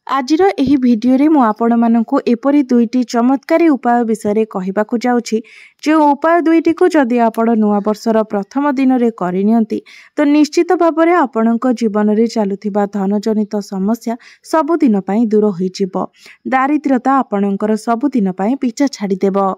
आजिर एही भिडियो रे मु आपण मानकु एपरि दुईटी चमत्कारी उपाय विषय कहबाकू जाउछि जे उपाय दुईटी को जदि आपण नुआ वर्षर प्रथम दिन रे करिनियंती तो निश्चित भाबरे आपणक जीवन रे चालुथिबा धनजनित समस्या सबुदिन पई दूर होई जिवो। दारिद्र्यता आपणकर सबुदिन पई पीछा छाड़ी देबो।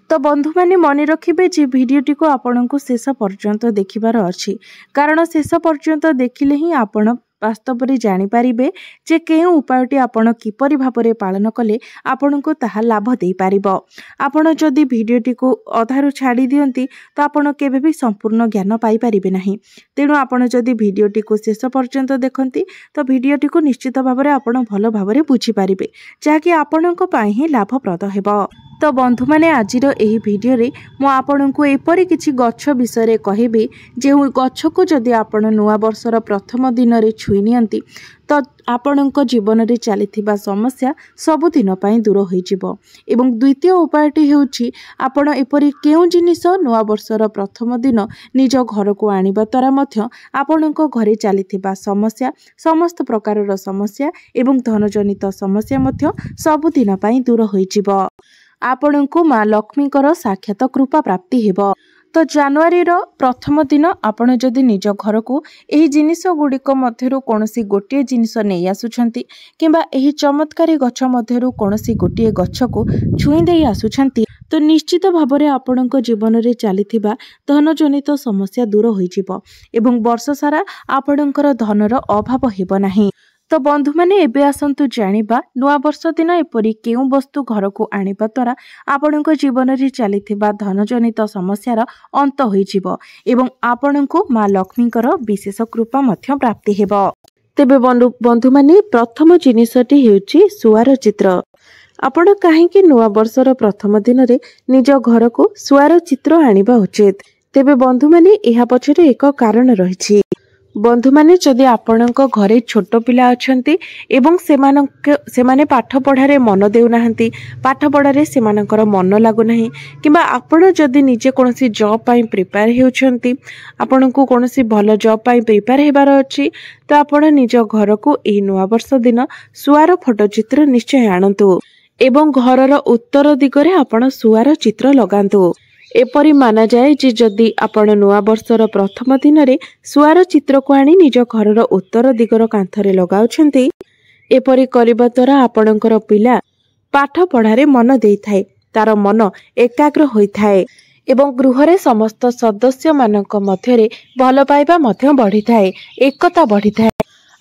तो बंधु माने मन रखिबे जे भिडियोटी को आपणकु शेष पर्यंत देखिबार अछि, कारण शेष पर्यंत देखिले ही आपण वास्तव में जानीपारे जे केउ उपायटी आपण किपरि भाबरे पालन कले आपनको ताहा लाभ दे पारिबो। आपण जदि भिडियोटी को अधारु छाड़ी दियंती तो आपण केबे भी संपूर्ण ज्ञान पाई परिबे नाही। तेणु आपण जदि भिडियोटी को शेष पर्यंत देखंती तो भिडियोटी को निश्चित भाबरे आपण भलो भाबरे बुझी पारिबे, जाकि आपणको पई ही लाभप्रद हेबो। तो बंधु माने आजिर एही भिडियो रे मु आपणको एपरि किछि गच्छ विषय कहबी जे गच्छ को जदि आपण नुआ वर्षर प्रथम दिन रे छुई नियंती तो आपणको जीवन रे चलीथिबा समस्या सबुदिन पई दूर होई जिवो। एवं द्वितीय उपायटी हेउछि आपण एपरि केउ जिनिस नुआ वर्षर प्रथम दिन निज घर को आनिबा द्वारा मध्य आपणको घरे चलीथिबा समस्या समस्त प्रकारर समस्या एवं धनजनित समस्या मध्य सबुदिन पई दूर होई जिवो। आपणको माँ लक्ष्मीकर साक्षात कृपा प्राप्ति हेबो। तो जनवरी प्रथम दिन आपण जदि निज घर को एही जिनिस गुड़िक मध्यरु कोनोसी गोटिए जिनिस नै आसुछंती किंबा एही चमत्कारी गच्छ मध्यरु कोनोसी गोटिए गच्छ को छुई देई आसुछंती तो निश्चित भाबरे आपणको जीवन रे चलीथिबा धनजनित समस्या दूर होई जिवो एवं वर्ष सारा आपणकर धनर अभाव हेबो नाही। तो बंधु माने एबे आसंतु जानिबा नुआ वर्ष दिन एपरि केउ वस्तु घर को आनिबा द्वारा आपणको जीवन रे चलीथिबा धनजनित समस्यार अंत होई जिवो एवं आपणको माँ लक्ष्मीकर विशेष कृपा मध्य प्राप्ति हेबो। तेबे बंधु माने प्रथम जिनिसटी हेउची सुआर चित्र। आपण काहेकि नुआ वर्षर प्रथम दिन रे निज घर को सुआर चित्र आनिबा उचित। तेबे बंधु माने एहा पछरे एक कारण रहिछि। बंधु माने जदि आपणक घरे छोट पिला अछंती एवं सेमाने पाठ पढ़ारे मन देउ नाहंती, पाठ पढ़ारे सेमानकर मन लागु नाही किंबा आपण जदि निजे कोनोसी जॉब पई प्रिपेयर हेउछंती, आपणको कोनोसी भलो जॉब पई प्रिपेयर हेबार अछि तो आपण निज घर को एही नुआ वर्ष दिन सुआर फोटो चित्र निश्चय आनंतु एवं घरर उत्तर दिगरे आपण सुआर चित्र लगांतु। एपरि माना जाए जे जदि आपण नुआ वर्षर प्रथम दिन रे सुआर चित्र को आनी निज घरर उत्तर दिगर कांथरे लगाउछंती, एपरि करिबा द्वारा आपणकर पिला पाठ पढ़ारे मन देइथाय, तार मन एकाग्र होइथाय एवं गृहरे समस्त सदस्य मानक मध्यरे भल पाइबा मध्य बढ़िथाय, एकता बढ़िथाय,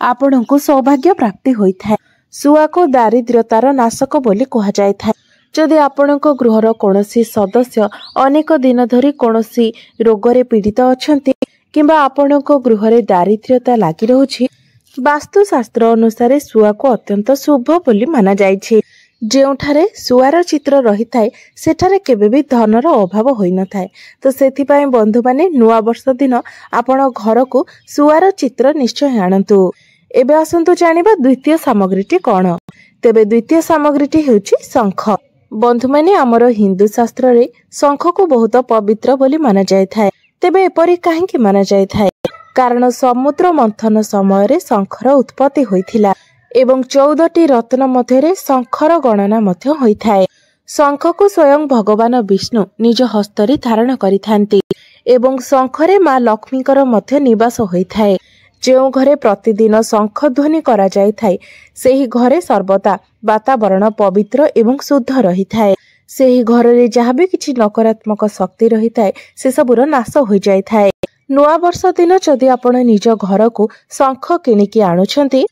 आपणको सौभाग्य प्राप्ति होइथाय। सुआ को दारिद्र्यतार नाशक बोली कहा जायथाय। जदि आपणको गृहर कोनोसी सदस्य अनेक दिन धरी कोनोसी रोगरे पीड़ित अछंती किंबा आपणको गृहरे दारिद्र्यता लागि रहुछि, वास्तुशास्त्र अनुसार सुआ को अत्यंत शुभ बोली माना जायछि। जेउठारे सुआर चित्र रहिथाय सेठारे केबे भी धनर अभाव होई नथाय। तो सेथिपाई बंधु माने नुआ वर्ष दिन आपण घर को सुआर चित्र निश्चय आनंतु। एबे आसंतु जानिबा द्वितीय सामग्रीटी कोन। तेबे द्वितीय सामग्रीटी हेउछि शंख। बंधु माने आमर हिंदू शास्त्र रे शंख को बहुत पवित्र बोली माना जायथाय। तेबे एपरि काहेकि माना जायथाय, कारण समुद्र मंथन समय रे शंखर उत्पत्ति होइथिला एवं 14टी रत्न मध्यरे शंखर गणना मध्य होइथाय। शंख को स्वयं भगवान विष्णु निज हस्तरे धारण करिथांती एवं शंखरे माँ लक्ष्मीकर मध्य निवास होइथाय। जेउ घरे प्रतिदिन शंख ध्वनि करा जायथाय सेही घरे सर्वदा वातावरण पवित्र एवं शुद्ध रहिथाय। सेही घर रे जहाँ भी किछि नकारात्मक शक्ति रहिथाय से सबुर नाश हो जायथाय। नुआ वर्ष दिन जदि आपण निज घर को शंख किनिकी आणुछंती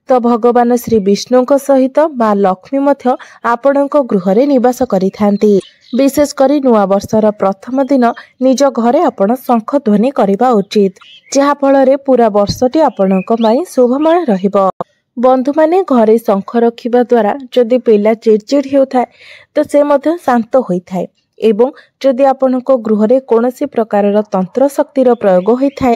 तो भगवान श्री विष्णुक सहित माँ लक्ष्मी मध्य आपणक गृहरे निवास करिथांती। विशेष करी नुआ वर्षर प्रथम दिन निज घरे आपण शंख ध्वनि करिबा उचित, जहा फଳରେ पूरा वर्षटी आपणक माई शुभमय रहिबो। बंधु माने घरे शंख रखिबा द्वारा जदि पिला चिड़चिड़ हेउथाय तो से मध्य शांत होइथाय एवं जदि आपणक गृहरे कोनोसी प्रकारर तंत्र शक्तिर प्रयोग होइथाय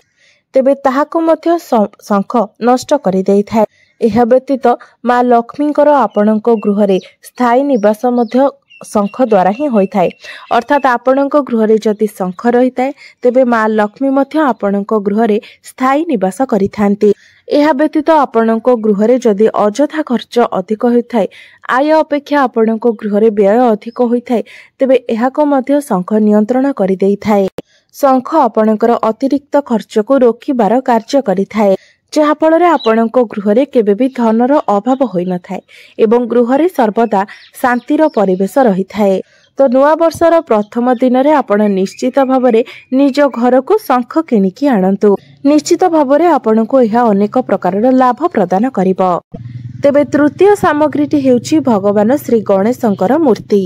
तेबे ताहाको मध्य शंख नष्ट करि देइथाय। एहा व्यतीत माँ लक्ष्मीकर आपणक गृहरे स्थायी निवास मध्य शंख द्वारा ही होइथाय। अर्थात आपणक गृहरे जदि शंख रहिथाय तेबे माँ लक्ष्मी मध्य आपणक गृहरे स्थायी निवास करिथांती ଏହା ବ୍ୟତୀତ ଆପଣଙ୍କ ଗୃହରେ ଯଦି ଅଯଥା ଖର୍ଚ୍ଚ ଅଧିକ ହୋଇଥାଏ, ଆୟ ଅପେକ୍ଷା ଆପଣଙ୍କ ଗୃହରେ ବ୍ୟୟ ଅଧିକ ହୋଇଥାଏ, ତେବେ ଏହାକୁ ମଧ୍ୟ ଶଙ୍ଖ ନିୟନ୍ତ୍ରଣ କରିଦେଇଥାଏ। ଶଙ୍ଖ ଆପଣଙ୍କର ଅତିରିକ୍ତ ଖର୍ଚ୍ଚକୁ ରୋକିବାର କାର୍ଯ୍ୟ କରିଥାଏ, ଯାହାଫଳରେ ଆପଣଙ୍କ ଗୃହରେ କେବେ ବି ଧନର ଅଭାବ ହୋଇନଥାଏ ଏବଂ ଗୃହରେ ସର୍ବଦା ଶାନ୍ତିର ପରିବେଶ ରହିଥାଏ। ତ ନୂଆ ବର୍ଷର ପ୍ରଥମ ଦିନରେ ଆପଣ ନିଶ୍ଚିତ ଭାବରେ ନିଜ ଘରକୁ ଶଙ୍ଖ କିଣିକି ଆଣନ୍ତୁ। ନିଶ୍ଚିତ ଭାବରେ ଆପଣଙ୍କୁ ଏହା ଅନେକ ପ୍ରକାରର ଲାଭ ପ୍ରଦାନ କରିବ। ତେବେ ତୃତୀୟ ସାମଗ୍ରୀଟି ହେଉଛି ଭଗବାନ ଶ୍ରୀ ଗଣେଶଙ୍କର ମୂର୍ତ୍ତି।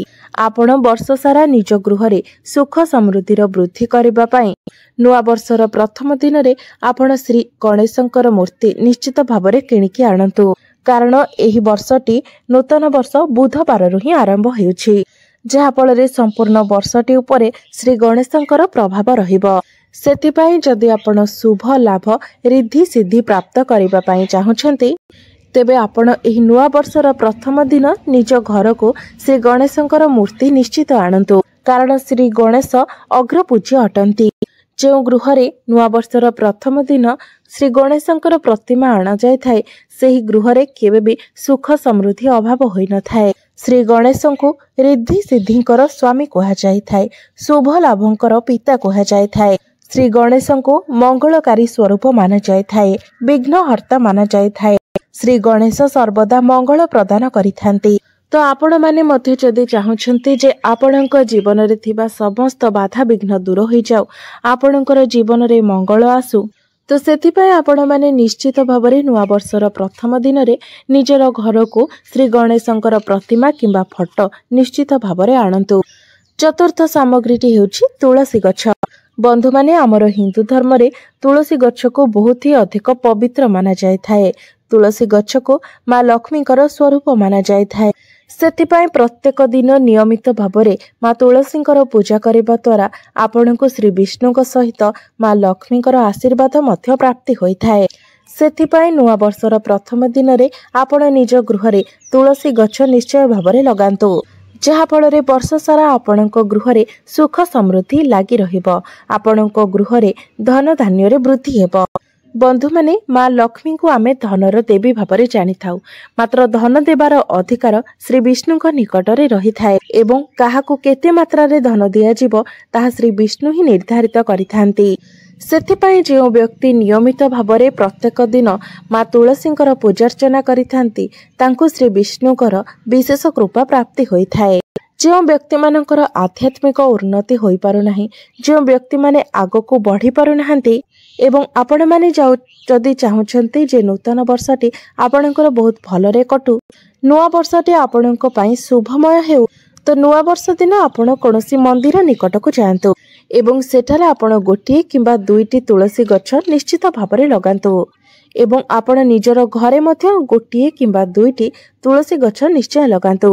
ଆପଣ ବର୍ଷ ସାରା ନିଜ ଗୃହରେ ସୁଖ ସମୃଦ୍ଧିର ବୃଦ୍ଧି କରିବା ପାଇଁ ନୂଆ ବର୍ଷର ପ୍ରଥମ ଦିନରେ ଆପଣ ଶ୍ରୀ ଗଣେଶଙ୍କର ମୂର୍ତ୍ତି ନିଶ୍ଚିତ ଭାବରେ କିଣିକି ଆଣନ୍ତୁ, କାରଣ ଏହି ବର୍ଷଟି ନୂତନ ବର୍ଷ ବୁଧବାରରୁ ହିଁ ଆରମ୍ଭ ହେଉଛି, ଯାହାଫଳରେ ସମ୍ପୂର୍ଣ୍ଣ ବର୍ଷଟି ଉପରେ ଶ୍ରୀ ଗଣେଶଙ୍କର ପ୍ରଭାବ ରହିବ। ସେଥିପାଇଁ ଯଦି ଆପଣ ଶୁଭ ଲାଭ ରିଦ୍ଧି ସିଦ୍ଧି ପ୍ରାପ୍ତ କରିବା ପାଇଁ ଚାହୁଁଛନ୍ତି, ତେବେ ଆପଣ ଏହି ନୂଆ ବର୍ଷର ପ୍ରଥମ ଦିନ ନିଜ ଘରକୁ ଶ୍ରୀ ଗଣେଶଙ୍କର ମୂର୍ତ୍ତି ନିଶ୍ଚିତ ଆଣନ୍ତୁ, କାରଣ ଶ୍ରୀ ଗଣେଶ ଅଗ୍ରପୂଜ୍ୟ ଅଟନ୍ତି। ଯେଉଁ ଗୃହରେ ନୂଆ ବର୍ଷର ପ୍ରଥମ ଦିନ ଶ୍ରୀ ଗଣେଶଙ୍କର ପ୍ରତିମା ଅଣାଯାଇଥାଏ, ସେହି ଗୃହରେ କେବେ ବି ସୁଖ ସମୃଦ୍ଧି ଅଭାବ ହୋଇନଥାଏ। ଶ୍ରୀ ଗଣେଶଙ୍କୁ ରିଦ୍ଧି ସିଦ୍ଧିଙ୍କର ସ୍ୱାମୀ କୁହାଯାଇଥାଏ, ଶୁଭ ଲାଭଙ୍କର ପିତା କୁହାଯାଇଥାଏ। ଶ୍ରୀ ଗଣେଶଙ୍କୁ ମଙ୍ଗଳକାରୀ ସ୍ୱରୂପ ମାନାଯାଇଥାଏ, ବିଘ୍ନହର୍ତ୍ତା ମାନାଯାଇଥାଏ। ଶ୍ରୀ ଗଣେଶ ସର୍ବଦା ମଙ୍ଗଳ ପ୍ରଦାନ କରିଥାନ୍ତି। ତ ଆପଣମାନେ ମଧ୍ୟ ଯଦି ଚାହୁଁଛନ୍ତି ଯେ ଆପଣଙ୍କ ଜୀବନରେ ଥିବା ସମସ୍ତ ବାଧାବିଘ୍ନ ଦୂର ହୋଇଯାଉ, ଆପଣଙ୍କର ଜୀବନରେ ମଙ୍ଗଳ ଆସୁ, ତ ସେଥିପାଇଁ ଆପଣମାନେ ନିଶ୍ଚିତ ଭାବରେ ନୂଆବର୍ଷର ପ୍ରଥମ ଦିନରେ ନିଜର ଘରକୁ ଶ୍ରୀ ଗଣେଶଙ୍କର ପ୍ରତିମା କିମ୍ବା ଫଟୋ ନିଶ୍ଚିତ ଭାବରେ ଆଣନ୍ତୁ। ଚତୁର୍ଥ ସାମଗ୍ରୀଟି ହେଉଛି ତୁଳସୀ ଗଛ। ବନ୍ଧୁମାନେ, ଆମର ହିନ୍ଦୁ ଧର୍ମରେ ତୁଳସୀ ଗଛକୁ ବହୁତ ହି ଅଧିକ ପବିତ୍ର ମାନାଯାଇଥାଏ। ତୁଳସୀ ଗଛକୁ ମା ଲକ୍ଷ୍ମୀଙ୍କର ସ୍ୱରୂପ ମାନାଯାଇଥାଏ। ସେଥିପାଇଁ ପ୍ରତ୍ୟେକ ଦିନ ନିୟମିତ ଭାବରେ ମା ତୁଳସୀଙ୍କର ପୂଜା କରିବା ଦ୍ୱାରା ଆପଣଙ୍କୁ ଶ୍ରୀ ବିଷ୍ଣୁଙ୍କ ସହିତ ମା ଲକ୍ଷ୍ମୀଙ୍କର ଆଶୀର୍ବାଦ ମଧ୍ୟ ପ୍ରାପ୍ତି ହୋଇଥାଏ। ସେଥିପାଇଁ ନୂଆ ବର୍ଷର ପ୍ରଥମ ଦିନରେ ଆପଣ ନିଜ ଗୃହରେ ତୁଳସୀ ଗଛ ନିଶ୍ଚୟ ଭାବରେ ଲଗାନ୍ତୁ, ଯାହାଫଳରେ ବର୍ଷ ସାରା ଆପଣଙ୍କ ଗୃହରେ ସୁଖ ସମୃଦ୍ଧି ଲାଗି ରହିବ। ଆପଣଙ୍କ ଗୃହରେ ଧନ ଧାନ୍ୟରେ ବୃଦ୍ଧି ହେବ। ବନ୍ଧୁମାନେ, ମା ଲକ୍ଷ୍ମୀଙ୍କୁ ଆମେ ଧନର ଦେବୀ ଭାବରେ ଜାଣିଥାଉ, ମାତ୍ର ଧନ ଦେବାର ଅଧିକାର ଶ୍ରୀ ବିଷ୍ଣୁଙ୍କ ନିକଟରେ ରହିଥାଏ ଏବଂ କାହାକୁ କେତେ ମାତ୍ରାରେ ଧନ ଦିଆଯିବ ତାହା ଶ୍ରୀ ବିଷ୍ଣୁ ହିଁ ନିର୍ଦ୍ଧାରିତ କରିଥାନ୍ତି। ସେଥିପାଇଁ ଯେଉଁ ବ୍ୟକ୍ତି ନିୟମିତ ଭାବରେ ପ୍ରତ୍ୟେକ ଦିନ ମା ତୁଳସୀଙ୍କର ପୂଜାର୍ଚ୍ଚନା କରିଥାନ୍ତି, ତାଙ୍କୁ ଶ୍ରୀ ବିଷ୍ଣୁଙ୍କର ବିଶେଷ କୃପା ପ୍ରାପ୍ତି ହୋଇଥାଏ। ଯେଉଁ ବ୍ୟକ୍ତିମାନଙ୍କର ଆଧ୍ୟାତ୍ମିକ ଉନ୍ନତି ହୋଇପାରୁନାହିଁ, ଯେଉଁ ବ୍ୟକ୍ତିମାନେ ଆଗକୁ ବଢ଼ି ପାରୁନାହାନ୍ତି ଏବଂ ଆପଣମାନେ ଯଦି ଚାହୁଁଛନ୍ତି ଯେ ନୂତନ ବର୍ଷଟି ଆପଣଙ୍କର ବହୁତ ଭଲରେ କଟୁ, ନୂଆ ବର୍ଷଟି ଆପଣଙ୍କ ପାଇଁ ଶୁଭମୟ ହେଉ, ତ ନୂଆ ବର୍ଷ ଦିନ ଆପଣ କୌଣସି ମନ୍ଦିର ନିକଟକୁ ଯାଆନ୍ତୁ ଏବଂ ସେଠାରେ ଆପଣ ଗୋଟିଏ କିମ୍ବା ଦୁଇଟି ତୁଳସୀ ଗଛ ନିଶ୍ଚିତ ଭାବରେ ଲଗାନ୍ତୁ ଏବଂ ଆପଣ ନିଜର ଘରେ ମଧ୍ୟ ଗୋଟିଏ କିମ୍ବା ଦୁଇଟି ତୁଳସୀ ଗଛ ନିଶ୍ଚୟ ଲଗାନ୍ତୁ।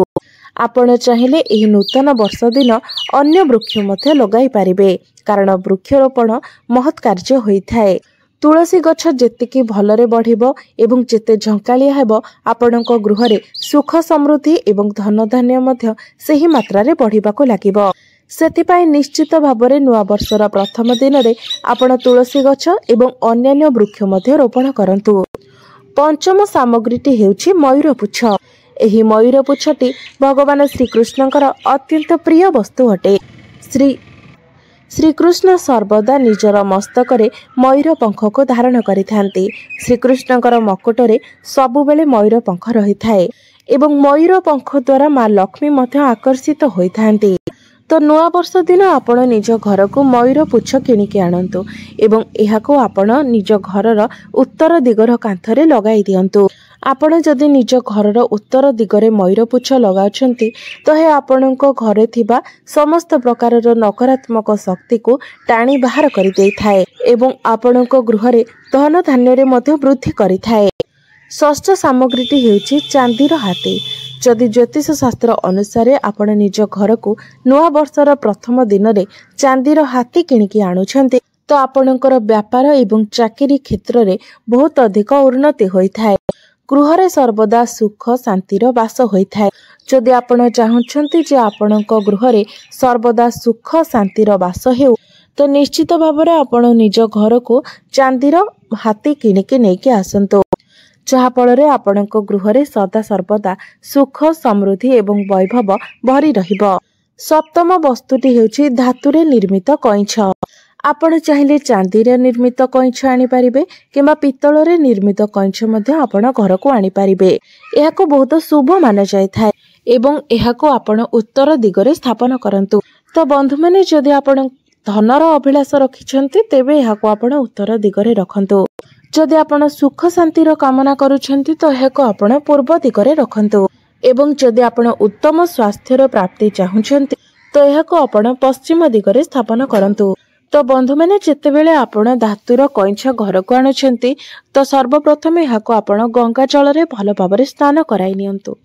ଆପଣ ଚାହିଁଲେ ଏହି ନୂତନ ବର୍ଷ ଦିନ ଅନ୍ୟ ବୃକ୍ଷ ମଧ୍ୟ ଲଗାଇ ପାରିବେ, କାରଣ ବୃକ୍ଷରୋପଣ ମହତ୍ କାର୍ଯ୍ୟ ହୋଇଥାଏ। ତୁଳସୀ ଗଛ ଯେତିକି ଭଲରେ ବଢ଼ିବ ଏବଂ ଯେତେ ଝଙ୍କାଳିଆ ହେବ, ଆପଣଙ୍କ ଗୃହରେ ସୁଖ ସମୃଦ୍ଧି ଏବଂ ଧନଧାନ୍ୟ ମଧ୍ୟ ସେହି ମାତ୍ରାରେ ବଢ଼ିବାକୁ ଲାଗିବ। ସେଥିପାଇଁ ନିଶ୍ଚିତ ଭାବରେ ନୂଆ ବର୍ଷର ପ୍ରଥମ ଦିନରେ ଆପଣ ତୁଳସୀ ଗଛ ଏବଂ ଅନ୍ୟାନ୍ୟ ବୃକ୍ଷ ମଧ୍ୟ ରୋପଣ କରନ୍ତୁ। ପଞ୍ଚମ ସାମଗ୍ରୀଟି ହେଉଛି ମୟୂରପୁଚ୍ଛ। ଏହି ମୟୂରପୁଚ୍ଛଟି ଭଗବାନ ଶ୍ରୀକୃଷ୍ଣଙ୍କର ଅତ୍ୟନ୍ତ ପ୍ରିୟ ବସ୍ତୁ ଅଟେ। ଶ୍ରୀକୃଷ୍ଣ ସର୍ବଦା ନିଜର ମସ୍ତକରେ ମୟୂର ପଙ୍ଖକୁ ଧାରଣ କରିଥାନ୍ତି। ଶ୍ରୀକୃଷ୍ଣଙ୍କର ମକୁଟରେ ସବୁବେଳେ ମୟୂର ପଙ୍ଖ ରହିଥାଏ ଏବଂ ମୟୂର ପଙ୍ଖ ଦ୍ୱାରା ମା ଲକ୍ଷ୍ମୀ ମଧ୍ୟ ଆକର୍ଷିତ ହୋଇଥାନ୍ତି। ତ ନୂଆ ବର୍ଷ ଦିନ ଆପଣ ନିଜ ଘରକୁ ମୟୂର ପୁଚ୍ଛ କିଣିକି ଆଣନ୍ତୁ ଏବଂ ଏହାକୁ ଆପଣ ନିଜ ଘରର ଉତ୍ତର ଦିଗର କାନ୍ଥରେ ଲଗାଇ ଦିଅନ୍ତୁ। ଆପଣ ଯଦି ନିଜ ଘରର ଉତ୍ତର ଦିଗରେ ମୟୂର ପୁଚ୍ଛ ଲଗାଉଛନ୍ତି, ତ ଏହା ଆପଣଙ୍କ ଘରେ ଥିବା ସମସ୍ତ ପ୍ରକାରର ନକାରାତ୍ମକ ଶକ୍ତିକୁ ଟାଣି ବାହାର କରିଦେଇଥାଏ ଏବଂ ଆପଣଙ୍କ ଗୃହରେ ଧନ ଧାନ୍ୟରେ ମଧ୍ୟ ବୃଦ୍ଧି କରିଥାଏ। ଷଷ୍ଠ ସାମଗ୍ରୀଟି ହେଉଛି ଚାନ୍ଦିର ହାତୀ। ଯଦି ଜ୍ୟୋତିଷ ଶାସ୍ତ୍ର ଅନୁସାରେ ଆପଣ ନିଜ ଘରକୁ ନୂଆ ବର୍ଷର ପ୍ରଥମ ଦିନରେ ଚାନ୍ଦିର ହାତୀ କିଣିକି ଆଣୁଛନ୍ତି, ତ ଆପଣଙ୍କର ବ୍ୟାପାର ଏବଂ ଚାକିରି କ୍ଷେତ୍ରରେ ବହୁତ ଅଧିକ ଉନ୍ନତି ହୋଇଥାଏ। ଗୃହରେ ସର୍ବଦା ସୁଖ ଶାନ୍ତିର ବାସ ହୋଇଥାଏ। ଯଦି ଆପଣ ଚାହୁଁଛନ୍ତି ଯେ ଆପଣଙ୍କ ଗୃହରେ ସର୍ବଦା ସୁଖ ଶାନ୍ତିର ବାସ ହେଉ, तो निश्चित भाव में आपण निज घर को चांदीर हाथी किणिकी नेकी आसंतु, जहाँफल आपण गृह सदा सर्वदा सुख समृद्धि एवं वैभव भरी रहिबो। सप्तम वस्तुटी हेउछि धातुरे निर्मित कइछ। आपण चाहिए चांदी रे निर्मित कइछ आनी पारिबे किंबा पित्तल रे निर्मित कइछ मध्ये आपण घर को आनी पारिबे। एहाको बहुत शुभ माना जाय थाए एवं एहाको आपण उत्तर दिगरे स्थापन करंतु। तो बंधु माने जदि आपण धनर अभिलाष रखिछन्ति तेबे एहाको आपण उत्तर दिगरे रखंतु। जदि आपण सुख शांतिर कामना करूछन्ति तो एहाको आपण पूर्व दिगरे रखंतु। एवं जदि आपण उत्तम स्वास्थ्यर प्राप्ति चाहुछन्ति तो एहाको आपण पश्चिम दिगरे स्थापन करंतु। तो बंधु मैंने जितेबेले आपण धातुर कइछ घर को आणुछन्ति तो सर्वप्रथम एहाको आपण गंगा जल रे भल भाबरे स्नान कराई नियंतु।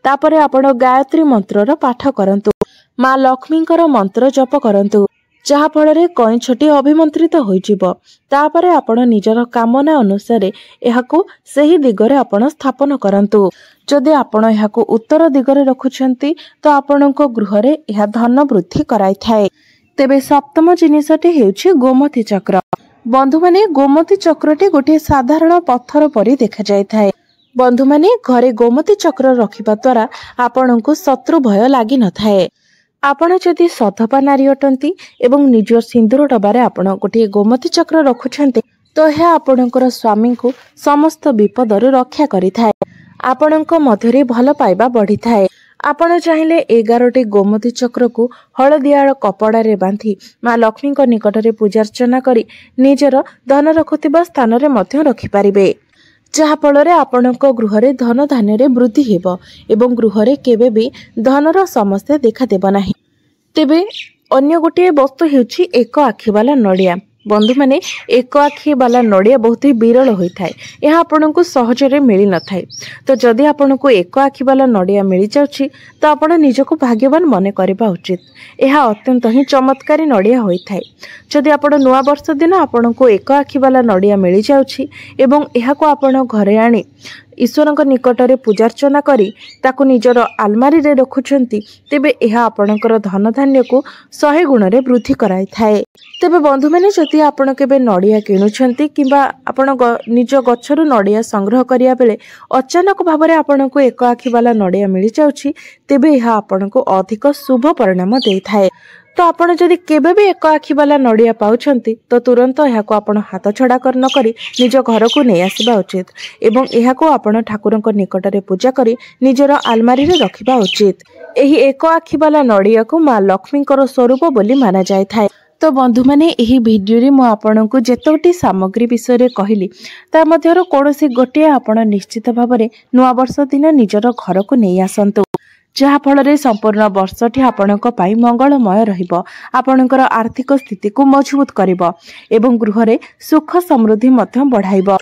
तापरे आपण गायत्री मंत्रर पाठ करंतु। माँ लक्ष्मींकर मंत्र जप करंतु, जहा फल कइछटी अभिमंत्रित होइजिबो। तापरे आपण निजर कामना अनुसार एहाको सही दिगरे आपण स्थापन करंतु। जदि आपण एहाको उत्तर दिगरे रखुछन्ति तो आपणको गृह रे एहा धन वृद्धि कराई थाए। तेबे सप्तम जिनिसटी हेउछि गोमती चक्र। बंधु माने गोमती चक्रटी गोटे साधारण पत्थर परी देखा जाय थाए। बंधु माने घरे गोमती चक्र रखिबा द्वारा आपणको शत्रु भय लागि न थाए। आपण जदि सधपा नारी अटंती एवं निज सिंदूर डबारे आपण गोटे गोमती चक्र रखुछन्ते तो यह आपणकर स्वामी को समस्त विपदरु रक्षा करिथाए। आपणको मध्यरे भल पाइबा बढ़ी थाए। आपण चाहिए 11टी गोमती चक्र को हलदिया कपड़ा रे बांधी माँ लक्ष्मी निकटरे पूजार्चना करी निजर धन रखुथिबा स्थान रे मध्य रखि पारिबे, जहा फल रे आपणको गृह रे धन धान्य रे वृद्धि हेबो एवं गृह रे केबे भी धनर समस्या देखा देबो नाही। तेबे अन्य गोटे वस्तु हेउछि एक आखि वाला नड़िया। बंधु माने एक आखि वाला नड़िया बहुत ही विरल होता है। यह आपन को सहजरे मिली न थाए। तो जदि आपन को एक आखि वाला नड़िया मिली जाउछि तो आपण निजको भाग्यवान मने करबा उचित। यह अत्यंत ही चमत्कारी नड़िया होता है। जदि आपण नुआ वर्ष दिन आपन को एक आखि वाला नड़िया मिली जाउछि एवं एहाको आपण घरे आनी ईश्वरଙ୍କ निकटरे पूजार्चना करी ताकू निजर आलमारी रे रखुछन्ति तेबे एहा आपणकर धन धान्य को 100 गुण रे वृद्धि कराई थाए। तेबे बंधु माने जदि आपण केबे नड़िया किणुछन्ति किंबा आपण निज गछरु नड़िया संग्रह करिया बेले अचानक भाबरे आपण को एक आखि वाला नड़िया मिली जाउछि तेबे एहा आपण को अधिक शुभ परिणाम देई थाए। तो आपण जदि केबे भी एक आखि वाला नड़िया पाउछन्ति तो तुरंत एहाको आपण हाथ छड़ा कर न करी निज घर को नै आसीबा उचित एवं एहाको आपण ठाकुरଙ୍କ निकटरे पूजा करी निजर आलमारी रे रखिबा उचित। एही एक आखि वाला नड़िया को माँ लक्ष्मींकर स्वरूप बोली माना जाय थाए। तो बंधु माने एही वीडियो रे मु आपनकु जेतोटी सामग्री विषय रे कहिली ता मध्यरो कोनोसी गोटे आपण निश्चित भाबरे नुआ वर्ष दिन निजर घर को नै आसंतु, जहा फल संपूर्ण वर्षटी आपणक पाई मंगलमय रहिबो। आपणकर आर्थिक स्थिति को मजबूत करिबो एवं गृह रे सुख समृद्धि मध्य बढ़ाइबो।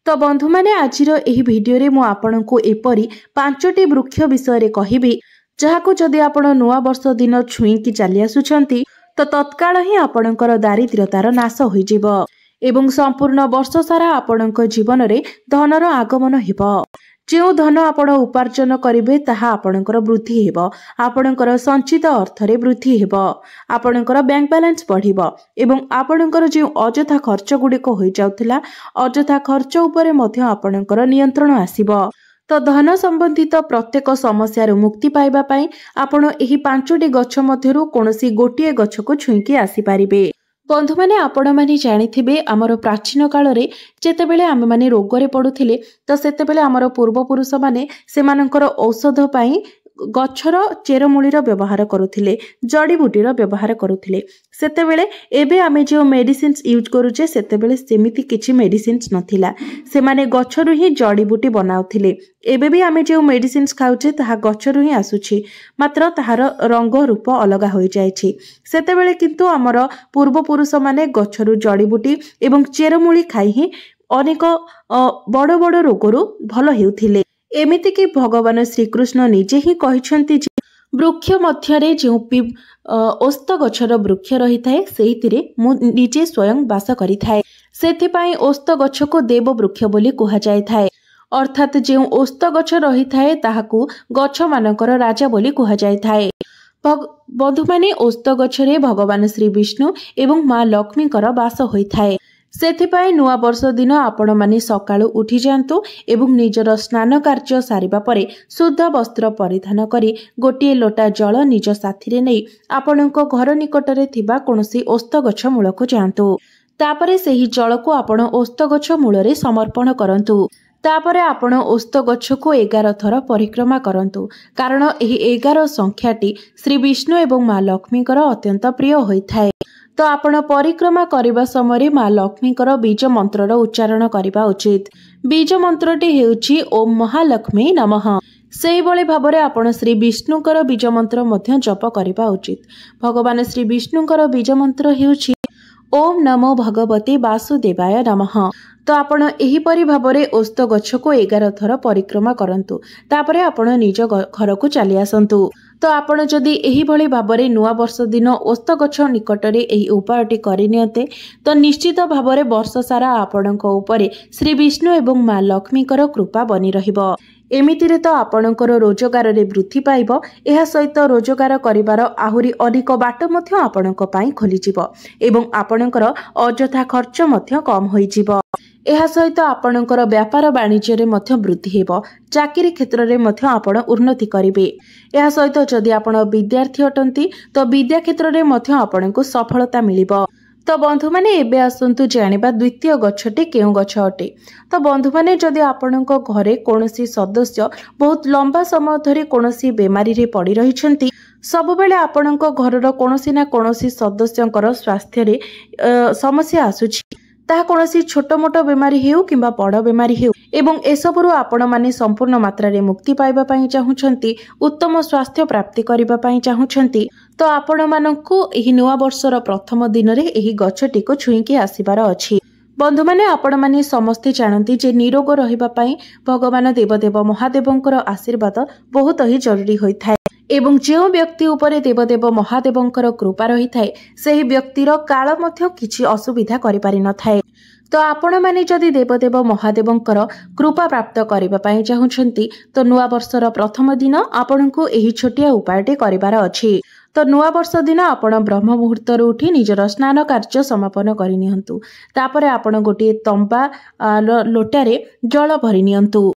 तो बंधु माने आजिर एही वीडियो रे मु आपणकु एपरी 5टी वृक्ष विषय रे कहिबी, जहाको जदि आपण नुआ वर्ष दिन छुई की चली आसुछंती तो तत्काल ही आपणकर दारिद्र्यतार नाश होइजिबो एवं संपूर्ण वर्ष सारा आपणक जीवन रे धनर आगमन हेबो। जो धन आपण उपार्जन करिवे ताहा आपणकर वृद्धि हेबो। आपणकर संचित अर्थ रे वृद्धि हेबो। आपणकर बैंक बैलेंस बढ़िबो एवं आपणकर जो अजथा खर्च गुडिक होई जाउथिला अजथा खर्च उपरे मध्य आपणकर नियंत्रण आसीबो। तो धन संबंधित प्रत्येक समस्या रो मुक्ति पाइबा पई आपण एही 5टी गछ मध्यरु कोनोसी गोटिए गछ को छुईकी आसी पारिबे। बंधु माने आपण माने जानिथिबे आमर प्राचीन काल रे जेतेबेले आमे माने रोग रे पडुथिले तो सेतेबेले आमर पूर्व पुरुष माने सेमानकर औषध पई गछर चेरमूलीर व्यवहार करुथिले, जड़ीबूटीर व्यवहार करुथिले। सेतेबेले एबे आमे जो मेडिसिन्स यूज करूचे सेतेबेले सेमिति किछि मेडिसिन्स नथिला, सेमाने गछरु ही जड़ीबूटी बनाउथिले। एबे भी आमे जो मेडिसिन्स खाउचे ताहा गछरु ही आसुछि, मात्र ताहार रंग रूप अलगा होई जायछि। सेतेबेले किंतु आमर पूर्व पुरुष माने गछरु जड़ीबूटी एवं चेरमूली खाई ही अनेक बड़ बड़ रोगरु भल हेउथिले। एमिति कि भगवान श्रीकृष्ण निजे ही कहिछन्ति जे वृक्ष मध्यरे जो ओस्त गछर वृक्ष रही थाए सेहितिरे मु निजे स्वयं वास करि थाए। सेथिपाई ओस्त गछ को देव वृक्ष बोली कुहा जाय थाए। अर्थात जो ओस्त गछ रही थाए ताहाकू गछ मानकर राजा बोली कुहा जाय थाए। बंधु माने ओस्त गछरे भगवान श्री विष्णु एवं माँ लक्ष्मीकर बास होइथाए। सेथिपाई नुआ वर्ष दिन आपण माने सकाळु उठी जांतु एवं निजर स्नान कार्य सारिबा परे शुद्ध वस्त्र परिधान करी गोटिए लोटा जल निज साथीरे नेई आपणको घर निकटरे थिबा कोनोसी ओस्त गछ मूलको जांतु। तापरे सेही जल को आपण ओस्त गछ मूलरे समर्पण करंतु। तापरे आपण ओस्त गछ को 11 थर परिक्रमा करंतु, कारण एही 11 संख्याटी श्री विष्णु एवं माँ लक्ष्मीकर अत्यंत प्रिय होइथाए। तो आपण परिक्रमा करिबा समय माँ लक्ष्मीकर बीज मंत्रर उच्चारण करिबा उचित। बीज मंत्रटी हेउछि ओम महालक्ष्मी नमः। सेही भली भाबरे आपण श्री विष्णुकर बीज मंत्र मध्य जप करिबा उचित। भगवान श्री विष्णुकर बीज मंत्र हेउछि ओम नमो भगवते वासुदेवाय नमः। तो आपण एही परि भाबरे ओस्त गछ को 11 थर परिक्रमा करंतु। तापरे आपण निज घर को चली आसंतु। तो आपण जदि एही भली भाबरे नुआ वर्ष दिन ओस्त गछ निकटरे एही उपायटी करिनियते तो निश्चित भाबरे वर्ष सारा आपणक उपरे श्री विष्णु एवं माँ लक्ष्मीकर कृपा बनी रहिबो। एमितिरे तो आपणकर रोजगार रे वृद्धि पाइबो। एहा सहित रोजगार करिवार आहुरी अनेक बाट मध्य आपणक पाई खोली जिवो एवं आपणकर अजथा खर्च मध्य कम होई जिवो। एहा सहित आपणकर व्यापार वाणिज्य रे मध्य वृद्धि हेबो। चाकरी क्षेत्र रे मध्य आपण उन्नति करिवे। एहा सहित जदि आपण विद्यार्थी अटंती तो विद्या क्षेत्र रे मध्य आपणको सफलता मिलिबो। तो बंधु माने एबे आसंतु जानिबा द्वितीय गछटी केउ गछ अटे। तो बंधु माने जदि आपणको घरे कोनोसी सदस्य बहुत लंबा समय धरि कोनोसी बेमारी रे पड़ी रहिछंती, सब बेले आपणको घरर कोनोसी ना कोनोसी सदस्यंकर स्वास्थ्य रे समस्या आसुछि। ताहा कोनोसी छोट मोट बेमारी हेउ किंबा बड़ बेमारी हेउ एवं एसबुरु आपण माने संपूर्ण मात्रा रे मुक्ति पाइबा पई चाहुछंती, उत्तम स्वास्थ्य प्राप्ति करिबा पई चाहुछंती, तो आपण मानकु एही नुआ वर्षर प्रथम दिन रे एही गछटी को छुईकी आसीबार अछि। बंधु माने आपण माने समस्ते जानती जे निरोग रहिबा पई भगवान देवदेव महादेवंकर आशीर्वाद बहुत ही जरूरी होइथाय एवं जो व्यक्ति उपरे देवदेव महादेवंकर कृपा रही थाए सही व्यक्तिर काल मध्य किछि असुविधा करि पारि न थाए। तो आपण माने जदि देवदेव महादेवंकर कृपा प्राप्त करिबा पई चाहुछंती तो नुआ वर्षर प्रथम दिन आपणको एही छोटिया उपायटे करिबार अछि। तो नुआ वर्ष दिन आपण ब्रह्म मुहूर्तर उठी निजर स्नान कार्य समापन करि नियंतु। तापरे आपण गोटे तंबा लोटारे जल भरि नियंतु।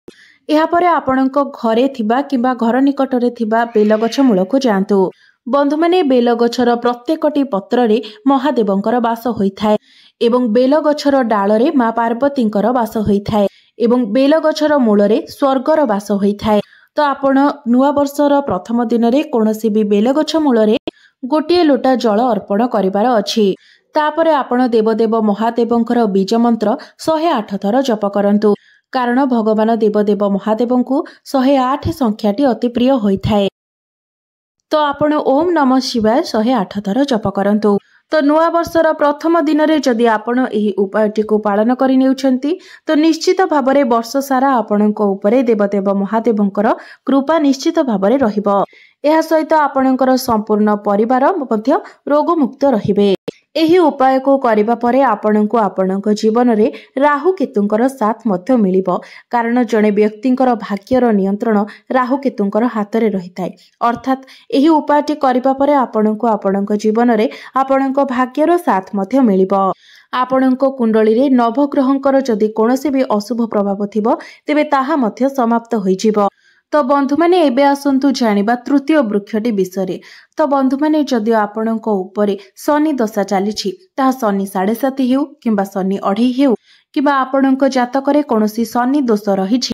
एहापरे आपणको घरे थिबा किंबा घर निकटरे थिबा बेलगछ मूलको जांतु। बंधु माने बेलगछर प्रत्येकटी पत्ररे महादेवंकर बास होइथाय एवं बेलगछर डालरे माँ पार्वतींकर बास होइथाय एवं बेलगछर मूलरे स्वर्गर बास होइथाय। तो आपण नुआ वर्षर प्रथम दिन रे कोनोसी भी बेलगछ मूलरे गोटिए लोटा जल अर्पण करिबार अछि। तापरे आपण देवदेव महादेवंकर बीज मंत्र 108 थर जप करंतु, कारण भगवान देवदेव महादेवंकु 108 संख्याटी अति प्रिय होइथाय। तो आपण ओम नमः शिवाय 108 थर जप करंतु। तो नुआ वर्षर प्रथम दिन रे जदि आपण एही उपायटी को पालन करि नेउछंती तो निश्चित भाबरे वर्ष सारा आपणको उपरे देवदेव महादेवंकर कृपा निश्चित भाबरे रहिबो। एहा सहित आपणकर संपूर्ण परिवार मध्य रोग मुक्त रहिबे। एही उपाय को करिबा परे आपणको आपणको जीवन रे राहु केतुंकर साथ मध्य मिलिबो, कारण जणे व्यक्तिंकर भाग्यर नियंत्रण राहु केतुंकर हाथ रे रहिताय। अर्थात एही उपायटी करिबा परे आपणको आपणको जीवन रे आपणको भाग्यर साथ मध्य मिलिबो। आपणको कुंडली रे नवग्रहंकर जदि कोनोसी भी अशुभ प्रभाव थिबो तेबे ताहा मध्य समाप्त होई जिवो। तो बंधु माने एबे आसंतु जानिबा तृतीय वृक्षटी विषय। तो बंधु माने जदि आपणको उपरे शनि दशा चलीछि, ताहा शनि 7.5 हेउ किंबा शनि 2.5 हेउ किंबा आपणको जातकरे कोनोसी शनि दोष रहिछि,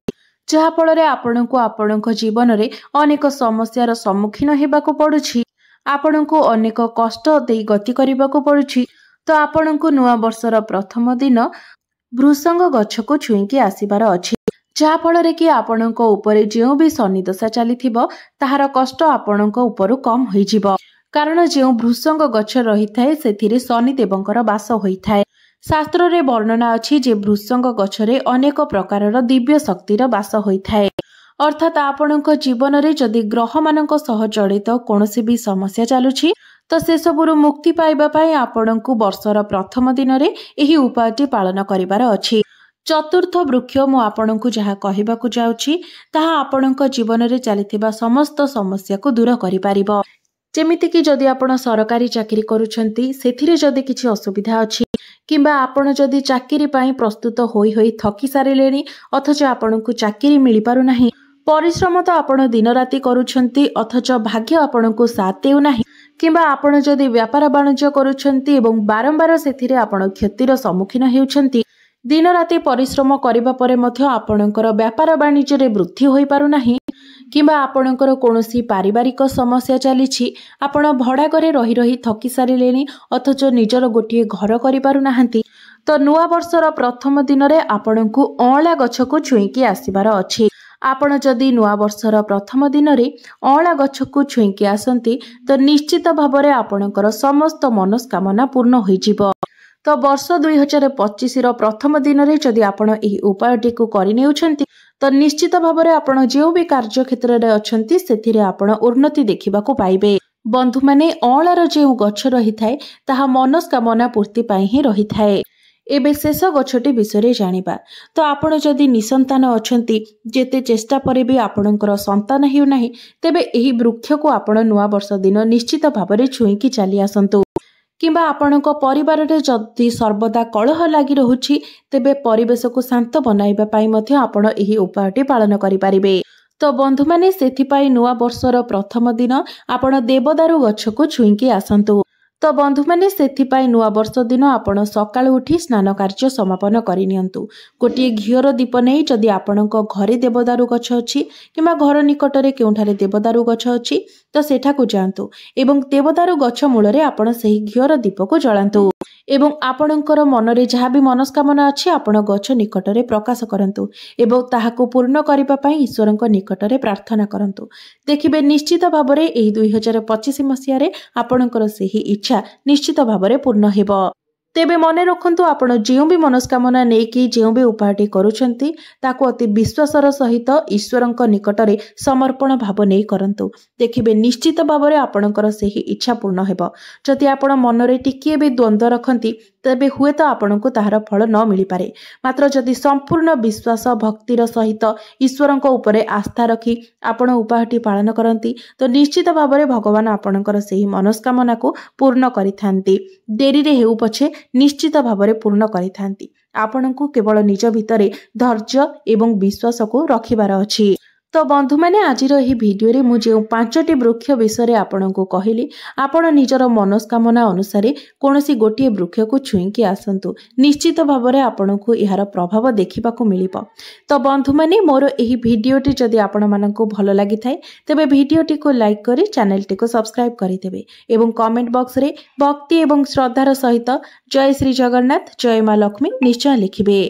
जहा फଳରେ आपणको आपणको जीवन रे अनेक समस्यार सम्मुखीन हेबाको पडुछि, आपणको अनेक कष्ट देई गति करिबाको पडुछि, तो आपणको नुआ वर्षर प्रथम दिन भृसंग गछको छुईकी आसीबार अछि, जहा फଳରେ कि आपणको उपरे जेउ भी शनि दशा चलीथिबो ताहार कष्ट आपणको उपरु कम होई जिवो। कारण जेउ भृसंग गछ रहिथाय सेथिरे शनि देवंकर बास होइथाय। शास्त्र रे वर्णना अछि जे भृसंग गछरे अनेक प्रकारर दिव्य शक्तिर बास होइथाय। अर्थात आपणको जीवन रे जदि ग्रह मानक सह जड़ित कोनोसी भी समस्या चालुछि तो से सबुरु मुक्ति पाइबा पई आपणको वर्षर प्रथम दिन रे एही उपायटी पालन करिबार अछि। चतुर्थ वृक्ष मु आपणको जहा कहिबाकु जाउछि ताहा आपणको जीवन रे चलिथिबा समस्त समस्या को दूर करि पारिबो। ଯେମିତିକି ଯଦି ଆପଣ ସରକାରୀ ଚାକିରି କରୁଛନ୍ତି ସେଥିରେ ଯଦି କିଛି ଅସୁବିଧା ଅଛି କିମ୍ବା ଆପଣ ଯଦି ଚାକିରି ପାଇଁ ପ୍ରସ୍ତୁତ ହୋଇ ହୋଇ ଥକି ସାରିଲେଣି ଅଥଚ ଆପଣଙ୍କୁ ଚାକିରି ମିଳିପାରୁନାହିଁ, ପରିଶ୍ରମ ତ ଆପଣ ଦିନ ରାତି କରୁଛନ୍ତି ଅଥଚ ଭାଗ୍ୟ ଆପଣଙ୍କୁ ସାଥ ଦେଉନାହିଁ, କିମ୍ବା ଆପଣ ଯଦି ବ୍ୟାପାର ବାଣିଜ୍ୟ କରୁଛନ୍ତି ଏବଂ ବାରମ୍ବାର ସେଥିରେ ଆପଣ କ୍ଷତିର ସମ୍ମୁଖୀନ ହେଉଛନ୍ତି, ଦିନ ରାତି ପରିଶ୍ରମ କରିବା ପରେ ମଧ୍ୟ ଆପଣଙ୍କର ବ୍ୟାପାର ବାଣିଜ୍ୟରେ ବୃଦ୍ଧି ହୋଇପାରୁନାହିଁ, କିମ୍ବା ଆପଣଙ୍କର କୌଣସି ପାରିବାରିକ ସମସ୍ୟା ଚାଲିଛି, ଆପଣ ଭଡ଼ା ଘରେ ରହି ରହି ଥକି ସାରିଲେଣି ଅଥଚ ନିଜର ଗୋଟିଏ ଘର କରିପାରୁନାହାନ୍ତି, ତ ନୂଆ ବର୍ଷର ପ୍ରଥମ ଦିନରେ ଆପଣଙ୍କୁ ଅଁଳା ଗଛକୁ ଛୁଇଁକି ଆସିବାର ଅଛି। ଆପଣ ଯଦି ନୂଆ ବର୍ଷର ପ୍ରଥମ ଦିନରେ ଅଁଳା ଗଛକୁ ଛୁଇଁକି ଆସନ୍ତି ତ ନିଶ୍ଚିତ ଭାବରେ ଆପଣଙ୍କର ସମସ୍ତ ମନସ୍କାମନା ପୂର୍ଣ୍ଣ ହୋଇଯିବ। ତ ବର୍ଷ 2025ର ପ୍ରଥମ ଦିନରେ ଯଦି ଆପଣ ଏହି ଉପାୟଟିକୁ କରିନେଉଛନ୍ତି ତ ନିଶ୍ଚିତ ଭାବରେ ଆପଣ ଯେଉଁ ବି କାର୍ଯ୍ୟକ୍ଷେତ୍ରରେ ଅଛନ୍ତି ସେଥିରେ ଆପଣ ଉନ୍ନତି ଦେଖିବାକୁ ପାଇବେ। ବନ୍ଧୁମାନେ, ଅଁଳାର ଯେଉଁ ଗଛ ରହିଥାଏ ତାହା ମନସ୍କାମନା ପୂର୍ତ୍ତି ପାଇଁ ହିଁ ରହିଥାଏ। ଏବେ ଶେଷ ଗଛଟି ବିଷୟରେ ଜାଣିବା। ତ ଆପଣ ଯଦି ନିଃସନ୍ତାନ ଅଛନ୍ତି, ଯେତେ ଚେଷ୍ଟା ପରେ ବି ଆପଣଙ୍କର ସନ୍ତାନ ହେଉନାହିଁ, ତେବେ ଏହି ବୃକ୍ଷକୁ ଆପଣ ନୂଆ ବର୍ଷ ଦିନ ନିଶ୍ଚିତ ଭାବରେ ଛୁଇଁକି ଚାଲି ଆସନ୍ତୁ। କିମ୍ବା ଆପଣଙ୍କ ପରିବାରରେ ଯଦି ସର୍ବଦା କଳହ ଲାଗି ରହୁଛି ତେବେ ପରିବେଶକୁ ଶାନ୍ତ ବନାଇବା ପାଇଁ ମଧ୍ୟ ଆପଣ ଏହି ଉପାୟଟି ପାଳନ କରିପାରିବେ। ତ ବନ୍ଧୁମାନେ, ସେଥିପାଇଁ ନୂଆ ବର୍ଷର ପ୍ରଥମ ଦିନ ଆପଣ ଦେବଦାରୁ ଗଛକୁ ଛୁଇଁକି ଆସନ୍ତୁ। ତ ବନ୍ଧୁମାନେ, ସେଥିପାଇଁ ନୂଆ ବର୍ଷ ଦିନ ଆପଣ ସକାଳୁ ଉଠି ସ୍ନାନ କାର୍ଯ୍ୟ ସମାପନ କରିନିଅନ୍ତୁ। ଗୋଟିଏ ଘିଅର ଦୀପ ନେଇ ଯଦି ଆପଣଙ୍କ ଘରେ ଦେବଦାରୁ ଗଛ ଅଛି କିମ୍ବା ଘର ନିକଟରେ କେଉଁଠାରେ ଦେବଦାରୁ ଗଛ ଅଛି ତ ସେଠାକୁ ଯାଆନ୍ତୁ ଏବଂ ଦେବଦାରୁ ଗଛ ମୂଳରେ ଆପଣ ସେହି ଘିଅର ଦୀପକୁ ଜଳାନ୍ତୁ ଏବଂ ଆପଣଙ୍କର ମନରେ ଯାହା ବି ମନସ୍କାମନା ଅଛି ଆପଣ ଗଛ ନିକଟରେ ପ୍ରକାଶ କରନ୍ତୁ ଏବଂ ତାହାକୁ ପୂର୍ଣ୍ଣ କରିବା ପାଇଁ ଈଶ୍ୱରଙ୍କ ନିକଟରେ ପ୍ରାର୍ଥନା କରନ୍ତୁ। ଦେଖିବେ ନିଶ୍ଚିତ ଭାବରେ ଏହି 2025 ମସିହାରେ ଆପଣଙ୍କର ସେହି ଇଚ୍ଛା ନିଶ୍ଚିତ ଭାବରେ ପୂର୍ଣ୍ଣ ହେବ। ତେବେ ମନେ ରଖନ୍ତୁ, ଆପଣ ଯେଉଁ ବି ମନସ୍କାମନା ନେଇକି ଯେଉଁ ବି ଉପାୟଟି କରୁଛନ୍ତି ତାକୁ ଅତି ବିଶ୍ୱାସର ସହିତ ଈଶ୍ୱରଙ୍କ ନିକଟରେ ସମର୍ପଣ ଭାବ ନେଇ କରନ୍ତୁ। ଦେଖିବେ ନିଶ୍ଚିତ ଭାବରେ ଆପଣଙ୍କର ସେହି ଇଚ୍ଛା ପୂର୍ଣ୍ଣ ହେବ। ଯଦି ଆପଣ ମନରେ ଟିକିଏ ବି ଦ୍ୱନ୍ଦ୍ୱ ରଖନ୍ତି ତେବେ ହୁଏତ ଆପଣଙ୍କୁ ତାହାର ଫଳ ନ ମିଳିପାରେ, ମାତ୍ର ଯଦି ସମ୍ପୂର୍ଣ୍ଣ ବିଶ୍ୱାସ ଭକ୍ତିର ସହିତ ଈଶ୍ୱରଙ୍କ ଉପରେ ଆସ୍ଥା ରଖି ଆପଣ ଉପାୟଟି ପାଳନ କରନ୍ତି ତ ନିଶ୍ଚିତ ଭାବରେ ଭଗବାନ ଆପଣଙ୍କର ସେହି ମନସ୍କାମନାକୁ ପୂର୍ଣ୍ଣ କରିଥାନ୍ତି। ଡେରିରେ ହେଉ ପଛେ ନିଶ୍ଚିତ ଭାବରେ ପୂର୍ଣ୍ଣ କରିଥାନ୍ତି। ଆପଣଙ୍କୁ କେବଳ ନିଜ ଭିତରେ ଧୈର୍ଯ୍ୟ ଏବଂ ବିଶ୍ୱାସକୁ ରଖିବାର ଅଛି। ତ ବନ୍ଧୁମାନେ, ଆଜିର ଏହି ଭିଡ଼ିଓରେ ମୁଁ ଯେଉଁ 5ଟି ବୃକ୍ଷ ବିଷୟରେ ଆପଣଙ୍କୁ କହିଲି, ଆପଣ ନିଜର ମନସ୍କାମନା ଅନୁସାରେ କୌଣସି ଗୋଟିଏ ବୃକ୍ଷକୁ ଛୁଇଁକି ଆସନ୍ତୁ। ନିଶ୍ଚିତ ଭାବରେ ଆପଣଙ୍କୁ ଏହାର ପ୍ରଭାବ ଦେଖିବାକୁ ମିଳିବ। ତ ବନ୍ଧୁମାନେ, ମୋର ଏହି ଭିଡ଼ିଓଟି ଯଦି ଆପଣମାନଙ୍କୁ ଭଲ ଲାଗିଥାଏ ତେବେ ଭିଡ଼ିଓଟିକୁ ଲାଇକ୍ କରି ଚ୍ୟାନେଲଟିକୁ ସବସ୍କ୍ରାଇବ୍ କରିଦେବେ ଏବଂ କମେଣ୍ଟ ବକ୍ସରେ ଭକ୍ତି ଏବଂ ଶ୍ରଦ୍ଧାର ସହିତ ଜୟ ଶ୍ରୀ ଜଗନ୍ନାଥ, ଜୟ ମା ଲକ୍ଷ୍ମୀ ନିଶ୍ଚୟ ଲେଖିବେ।